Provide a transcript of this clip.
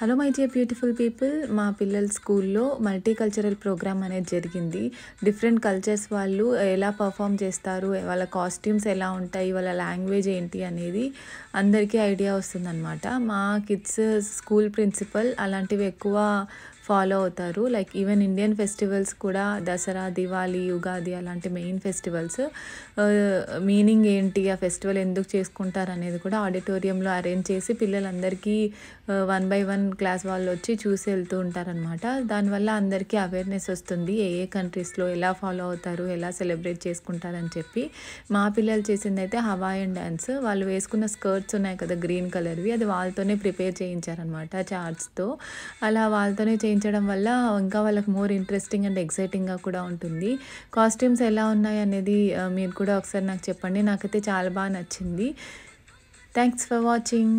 Hello my dear beautiful people. మా పిల్లల స్కూల్లో మల్టీకల్చరల్ ప్రోగ్రామ్ అనేది జరిగింది. డిఫరెంట్ కల్చర్స్ వాళ్ళు ఎలా పర్ఫామ్ చేస్తారు, వాళ్ళ కాస్ట్యూమ్స్ ఎలా ఉంటాయి, వాళ్ళ లాంగ్వేజ్ ఏంటి అనేది అందరికీ ఐడియా వస్తుందన్నమాట. మా కిడ్స్ స్కూల్ ప్రిన్సిపల్ అలాంటివి ఎక్కువ ఫాలో అవుతారు. లైక్ ఈవెన్ ఇండియన్ ఫెస్టివల్స్ కూడా దసరా, దివాళీ, ఉగాది అలాంటి మెయిన్ ఫెస్టివల్స్ మీనింగ్ ఏంటి, ఆ ఫెస్టివల్ ఎందుకు చేసుకుంటారు అనేది కూడా ఆడిటోరియంలో అరేంజ్ చేసి పిల్లలందరికీ 1 by 1 క్లాస్ వాళ్ళు వచ్చి చూసి వెళ్తూ ఉంటారనమాట. దానివల్ల అందరికీ అవేర్నెస్ వస్తుంది, ఏ కంట్రీస్లో ఎలా ఫాలో అవుతారు, ఎలా సెలబ్రేట్ చేసుకుంటారని చెప్పి. మా పిల్లలు చేసింది అయితే హవాయన్ డ్యాన్స్. వాళ్ళు వేసుకున్న స్కర్ట్స్ ఉన్నాయి కదా గ్రీన్ కలర్వి, అది వాళ్ళతోనే ప్రిపేర్ చేయించారనమాట చార్ట్స్తో. అలా వాళ్ళతోనే చేయించడం వల్ల ఇంకా వాళ్ళకి మోర్ ఇంట్రెస్టింగ్ అండ్ ఎక్సైటింగ్గా కూడా ఉంటుంది. కాస్ట్యూమ్స్ ఎలా ఉన్నాయి అనేది మీరు కూడా ఒకసారి నాకు చెప్పండి. నాకైతే చాలా బాగా నచ్చింది. Thanks for watching.